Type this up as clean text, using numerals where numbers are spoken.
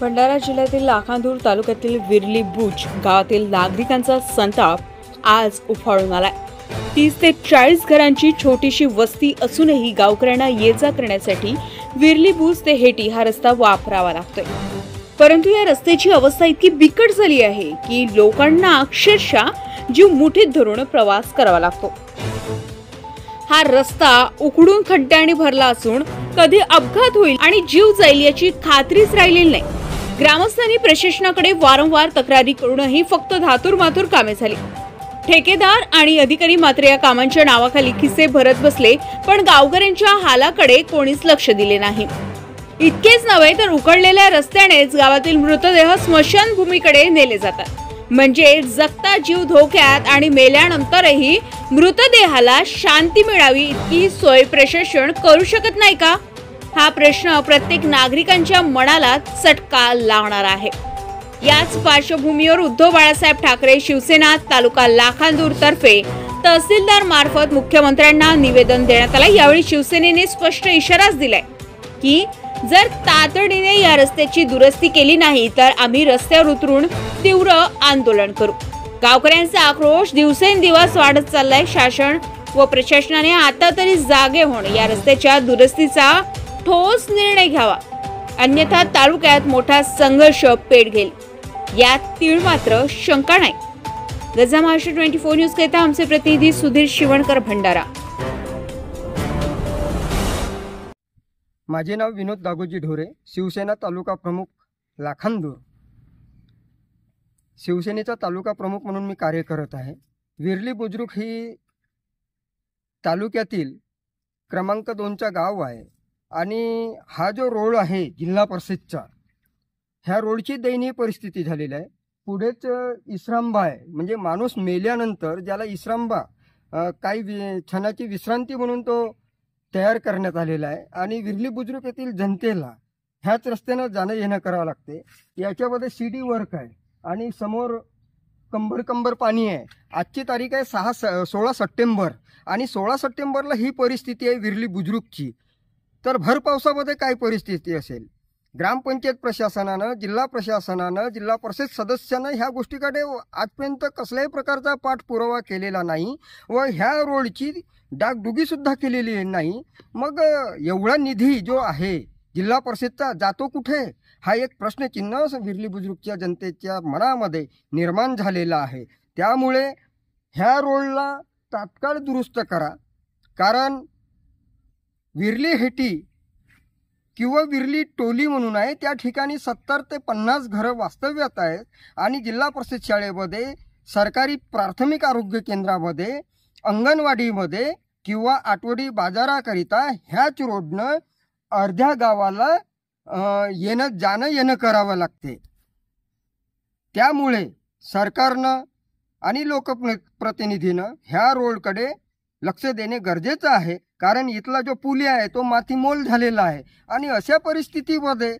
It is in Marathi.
भंडारा जिल्ह्यातील लाखांदूर तालुक्यातील विरली बुज गावातील नागरिकांचा संताप आज उफाळून आलाय। 30 ते 40 घरांची छोटीशी वस्ती असूनही गावकऱ्यांना ये-जा करण्यासाठी विरली बुज ते हेटी हा रस्ता वापरावा लागतोय। परंतु या रस्त्याची अवस्था इतकी बिकट झाली आहे की लोकांना अक्षरशः जीव मुठीत धरून प्रवास करावा लागतो। हा रस्ता उकडून खड्ड्याने भरला असून कधी अपघात होईल आणि जीव जाईल याची खात्रीच राहिलेली नाही। ग्रामस्थांनी प्रशासनाकडे वारंवार तक्रारी करूनही फक्त धातूर-मातूर कामे झाली। ठेकेदार आणि अधिकारी मात्र या कामांच्या नावाखाली खिसे भरत बसले, पण गावकऱ्यांच्या हालाकडे कोणीच लक्ष दिले नाही। इतकेच नव्हे तर उकडलेल्या रस्त्यानेच गावातील मृतदेह स्मशानभूमीकडे नेले जातात। म्हणजे जगता जीव धोक्यात आणि मेल्यानंतरही मृतदेहाला शांती मिळावी इतकी सोय प्रशासन करू शकत नाही का? हा प्रश्न प्रत्येक नागरिकांच्या मनाला चटका लावणार आहे। याच पार्श्वभूमीवर उद्धव बाळासाहेब ठाकरे शिवसेना तालुका लाखांदूर तर्फे तहसीलदार मार्फत मुख्यमंत्र्यांना निवेदन देण्यात आले। यावेळी शिवसेनेने स्पष्ट इशाराच दिलाय की जर तातडीने या रस्त्याची दुरुस्ती केली नाही तर आम्ही रस्त्यावर उतरून तीव्र आंदोलन करू। गावकऱ्यांचा आक्रोश दिवसेंदिवस वाढत चाललाय। शासन व प्रशासनाने आता तरी जागे होऊन या रस्त्याच्या दुरुस्तीचा ठोस निर्णय घ्यावा, अन्यथा तालुक्यात मोठा संघर्ष पेट घेईल यात तीळ मात्र शंका नाही। गजा महाराष्ट्र 24 न्यूज करिता आमचे प्रतिनिधी सुधीर शिवणकर, भंडारा। माझे नाव विनोद दागोजी ढोरे, शिवसेना तालुका प्रमुख लाखांदूर। शिवसेनेचा तालुका प्रमुख म्हणून मी कार्य करत आहे। विरली बुजुर्ग ही तालुक्यातील क्रमांक 2चा गाव आहे आणि हा जो रोड आहे जिल्हा परिषदचा, ह्या रोडची दयनीय परिस्थिती झालेली आहे। पुढेच इस्रांबा आहे, म्हणजे माणूस मेल्यानंतर ज्याला इस्रांबा काही क्षणाची विश्रांती म्हणून तो तयार करण्यात आलेला आहे आणि विरली बुजुर्ग येथील जनतेला ह्याच रस्त्यानं जाणं येणं करावं लागते। याच्यामध्ये सीडी वर्क आहे आणि समोर कंबर पाणी आहे। आजची तारीख आहे 16 सप्टेंबर आणि 16 सप्टेंबरला ही परिस्थिती आहे विरली बुजुर्गची। तर भर पावसामध्ये काय परिस्थिती असेल? ग्रामपंचायत प्रशासनानं, जिल्हा प्रशासनानं, जिल्हा परिषद सदस्यानं ह्या गोष्टीकडे आजपर्यंत कसल्याही प्रकारचा पाठपुरावा केलेला नाही व ह्या रोडची डागडुगी सुद्धा केलेली नाही। मग एवढा निधी जो आहे जिल्हा परिषदचा जातो कुठे, हा एक प्रश्नचिन्ह विरली बुजुर्गच्या जनतेच्या मनामध्ये निर्माण झालेला आहे। त्यामुळे ह्या रोडला तात्काळ दुरुस्त करा, कारण विरली हेटी किंवा विरली टोली म्हणून आहे, त्या ठिकाणी 70 ते 50 घरं वास्तव्यात आहेत आणि जिल्हा परिषद शाळेमध्ये, सरकारी प्राथमिक आरोग्य केंद्रामध्ये, अंगणवाडीमध्ये किंवा आठवडी बाजाराकरिता ह्याच रोडनं अर्ध्या गावाला जाणं येणं करावं लागते। त्यामुळे सरकारनं आणि लोकप्रतिनिधीनं ह्या रोडकडे लक्ष देणे गरजेचं आहे, कारण इथला जो पूल आहे तो मातीमोल झालेला आहे आणि अशा परिस्थितीमध्ये